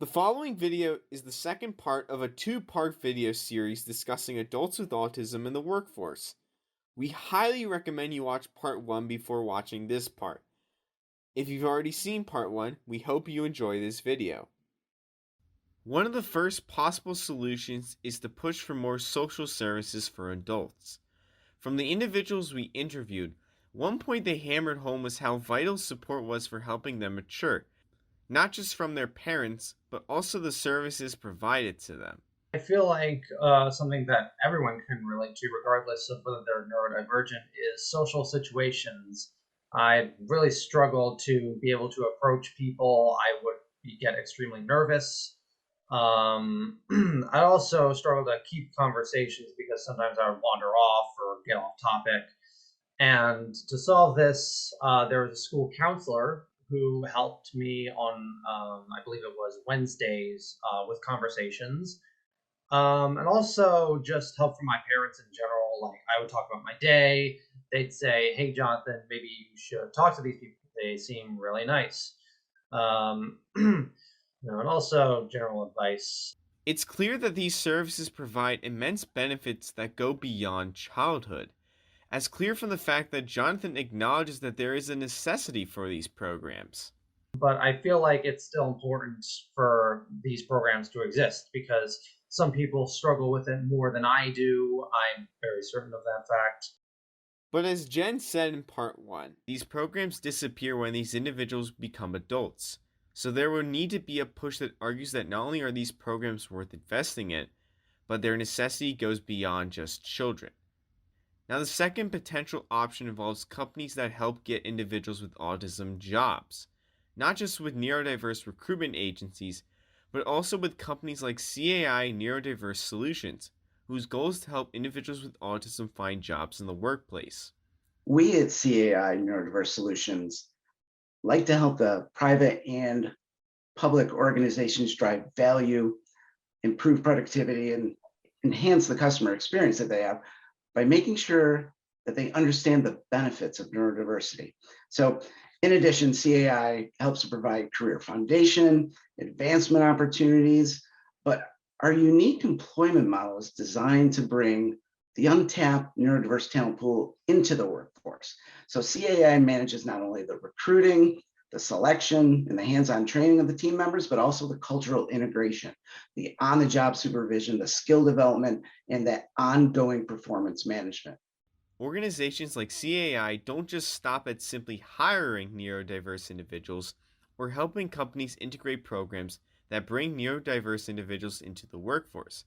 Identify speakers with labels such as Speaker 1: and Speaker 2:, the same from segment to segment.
Speaker 1: The following video is the second part of a two-part video series discussing adults with autism in the workforce. We highly recommend you watch part 1 before watching this part. If you've already seen part 1, we hope you enjoy this video. One of the first possible solutions is to push for more social services for adults. From the individuals we interviewed, one point they hammered home was how vital support was for helping them mature, not just from their parents, but also the services provided to them.
Speaker 2: I feel like something that everyone can relate to, regardless of whether they're neurodivergent, is social situations. I really struggle to be able to approach people. I would get extremely nervous. I also struggle to keep conversations because sometimes I would wander off or get off topic. And to solve this, there was a school counselor who helped me on, I believe it was Wednesdays, with conversations, and also just help from my parents in general. Like I would talk about my day. They'd say, "Hey, Jonathan, maybe you should talk to these people. They seem really nice." And also general advice.
Speaker 1: It's clear that these services provide immense benefits that go beyond childhood, as clear from the fact that Jonathan acknowledges that there is a necessity for these programs.
Speaker 2: But I feel like it's still important for these programs to exist because some people struggle with it more than I do. I'm very certain of that fact.
Speaker 1: But as Jen said in part 1, these programs disappear when these individuals become adults. So there will need to be a push that argues that not only are these programs worth investing in, but their necessity goes beyond just children. Now, the second potential option involves companies that help get individuals with autism jobs, not just with neurodiverse recruitment agencies, but also with companies like CAI Neurodiverse Solutions, whose goal is to help individuals with autism find jobs in the workplace.
Speaker 3: We at CAI Neurodiverse Solutions like to help the private and public organizations drive value, improve productivity, and enhance the customer experience that they have by making sure that they understand the benefits of neurodiversity. So in addition, CAI helps to provide career foundation, advancement opportunities, but our unique employment model is designed to bring the untapped neurodiverse talent pool into the workforce. So CAI manages not only the recruiting, the selection, and the hands-on training of the team members, but also the cultural integration, the on-the-job supervision, the skill development, and that ongoing performance management.
Speaker 1: Organizations like CAI don't just stop at simply hiring neurodiverse individuals or helping companies integrate programs that bring neurodiverse individuals into the workforce,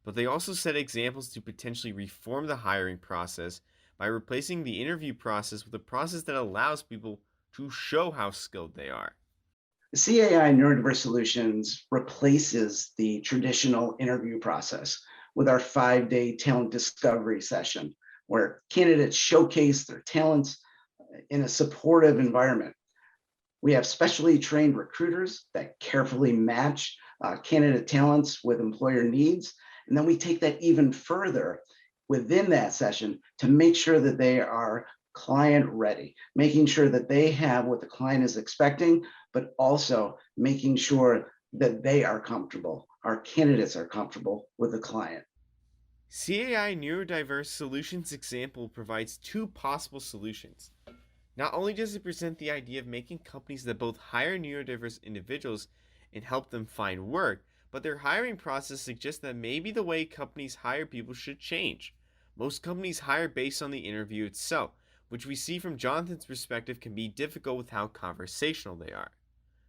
Speaker 1: but they also set examples to potentially reform the hiring process by replacing the interview process with a process that allows people to show how skilled they are.
Speaker 3: CAI Neurodiverse Solutions replaces the traditional interview process with our 5-day talent discovery session, where candidates showcase their talents in a supportive environment. We have specially trained recruiters that carefully match candidate talents with employer needs. And then we take that even further within that session to make sure that they are client ready, making sure that they have what the client is expecting, but also making sure that they are comfortable, our candidates are comfortable with the client.
Speaker 1: CAI Neurodiverse Solutions example provides two possible solutions. Not only does it present the idea of making companies that both hire neurodiverse individuals and help them find work, but their hiring process suggests that maybe the way companies hire people should change. Most companies hire based on the interview itself, which we see from Jonathan's perspective can be difficult with how conversational they are.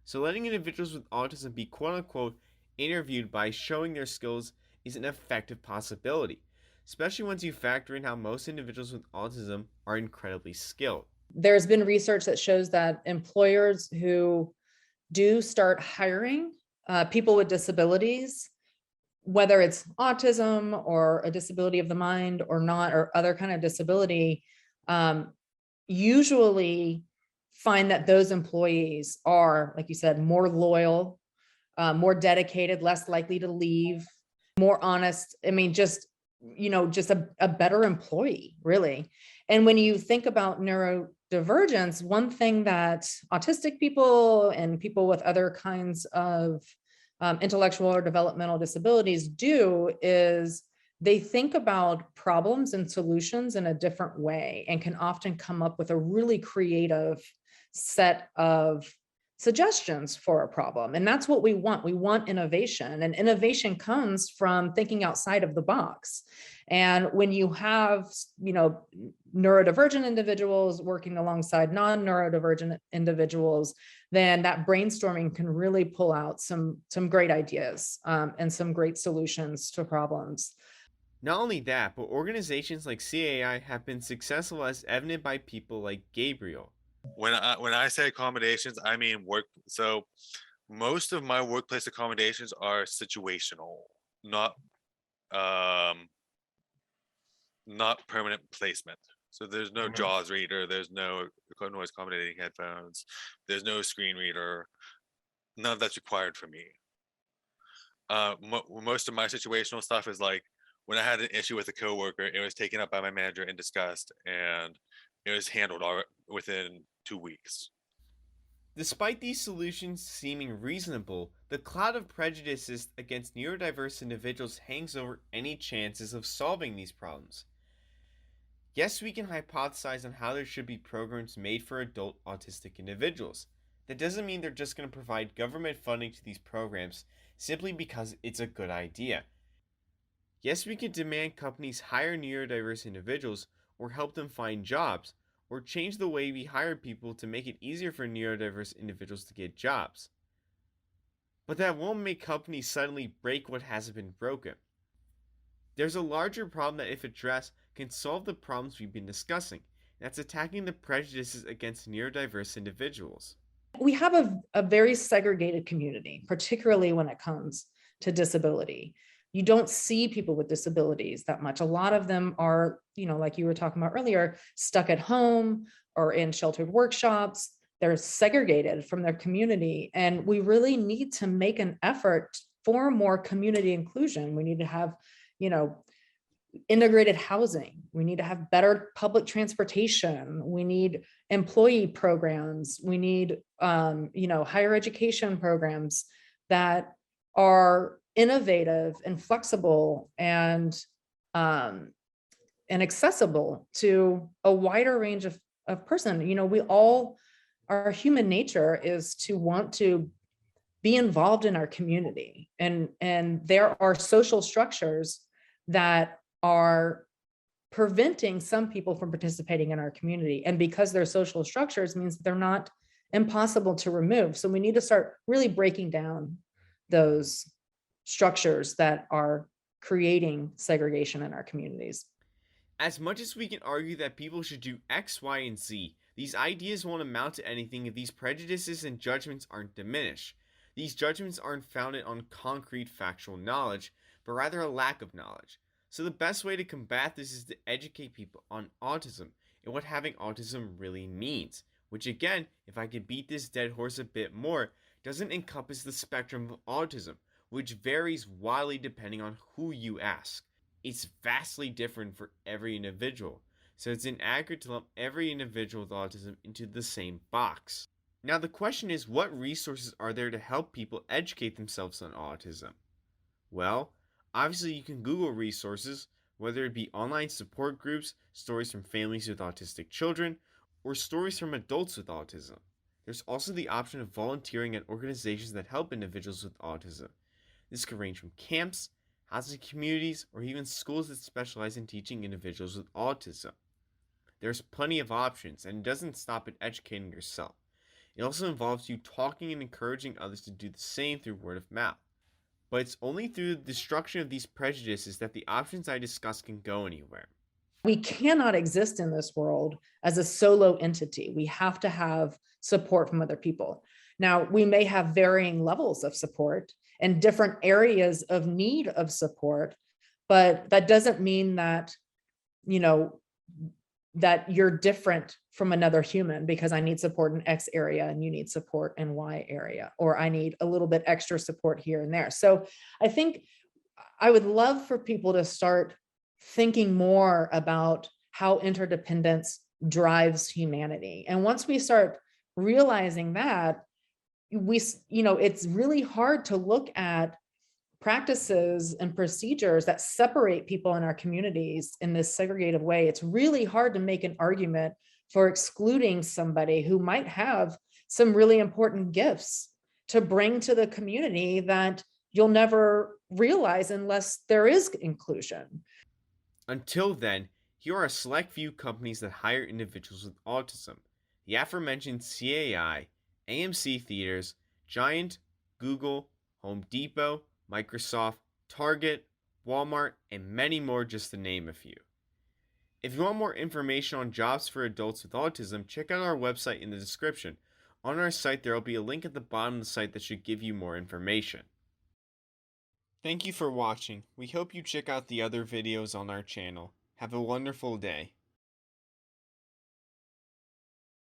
Speaker 1: So letting individuals with autism be quote-unquote interviewed by showing their skills is an effective possibility, especially once you factor in how most individuals with autism are incredibly skilled.
Speaker 4: There's been research that shows that employers who do start hiring people with disabilities, whether it's autism or a disability of the mind or not, or other kind of disability, usually find that those employees are, like you said, more loyal, more dedicated, less likely to leave, more honest. I mean, just a better employee, really. And when you think about neurodivergence, one thing that autistic people and people with other kinds of intellectual or developmental disabilities do is they think about problems and solutions in a different way and can often come up with a really creative set of suggestions for a problem. And that's what we want. We want innovation, and innovation comes from thinking outside of the box. And when you have, neurodivergent individuals working alongside non-neurodivergent individuals, then that brainstorming can really pull out some great ideas and some great solutions to problems.
Speaker 1: Not only that, but organizations like CAI have been successful, as evident by people like Gabriel.
Speaker 5: When I say accommodations, I mean work. So most of my workplace accommodations are situational, not permanent placement. So there's no JAWS reader, there's no noise accommodating headphones, there's no screen reader. None of that's required for me. Most of my situational stuff is like when I had an issue with a coworker, it was taken up by my manager and discussed, and it was handled within 2 weeks.
Speaker 1: Despite these solutions seeming reasonable, the cloud of prejudices against neurodiverse individuals hangs over any chances of solving these problems. Yes, we can hypothesize on how there should be programs made for adult autistic individuals. That doesn't mean they're just going to provide government funding to these programs simply because it's a good idea. Yes, we can demand companies hire neurodiverse individuals or help them find jobs, or change the way we hire people to make it easier for neurodiverse individuals to get jobs. But that won't make companies suddenly break what hasn't been broken. There's a larger problem that, if addressed, can solve the problems we've been discussing. That's attacking the prejudices against neurodiverse individuals.
Speaker 4: We have a very segregated community, particularly when it comes to disability. You don't see people with disabilities that much. A lot of them are, like you were talking about earlier, stuck at home or in sheltered workshops. They're segregated from their community. And we really need to make an effort for more community inclusion. We need to have, integrated housing. We need to have better public transportation. We need employee programs. We need, higher education programs that are innovative and flexible and accessible to a wider range of person. We all, our human nature is to want to be involved in our community, and there are social structures that are preventing some people from participating in our community. And because they're social structures means they're not impossible to remove. So we need to start really breaking down those structures that are creating segregation in our communities.
Speaker 1: As much as we can argue that people should do X, Y, and Z, these ideas won't amount to anything if these prejudices and judgments aren't diminished. These judgments aren't founded on concrete factual knowledge, but rather a lack of knowledge. So the best way to combat this is to educate people on autism and what having autism really means, which again, if I could beat this dead horse a bit more, doesn't encompass the spectrum of autism, which varies wildly depending on who you ask. It's vastly different for every individual, so it's inaccurate to lump every individual with autism into the same box. Now the question is, what resources are there to help people educate themselves on autism? Well, obviously you can Google resources, whether it be online support groups, stories from families with autistic children, or stories from adults with autism. There's also the option of volunteering at organizations that help individuals with autism. This could range from camps, housing communities, or even schools that specialize in teaching individuals with autism. There's plenty of options, and it doesn't stop at educating yourself. It also involves you talking and encouraging others to do the same through word of mouth. But it's only through the destruction of these prejudices that the options I discussed can go anywhere.
Speaker 4: We cannot exist in this world as a solo entity. We have to have support from other people. Now, we may have varying levels of support and different areas of need of support, but that doesn't mean that, that you're different from another human because I need support in X area and you need support in Y area, or I need a little bit extra support here and there. So I think I would love for people to start thinking more about how interdependence drives humanity. And once we start realizing that, it's really hard to look at practices and procedures that separate people in our communities in this segregated way. It's really hard to make an argument for excluding somebody who might have some really important gifts to bring to the community that you'll never realize unless there is inclusion.
Speaker 1: Until then, here are a select few companies that hire individuals with autism. The aforementioned CAI, AMC Theaters, Giant, Google, Home Depot, Microsoft, Target, Walmart, and many more, just to name a few. If you want more information on jobs for adults with autism, check out our website in the description. On our site, there will be a link at the bottom of the site that should give you more information. Thank you for watching. We hope you check out the other videos on our channel. Have a wonderful day.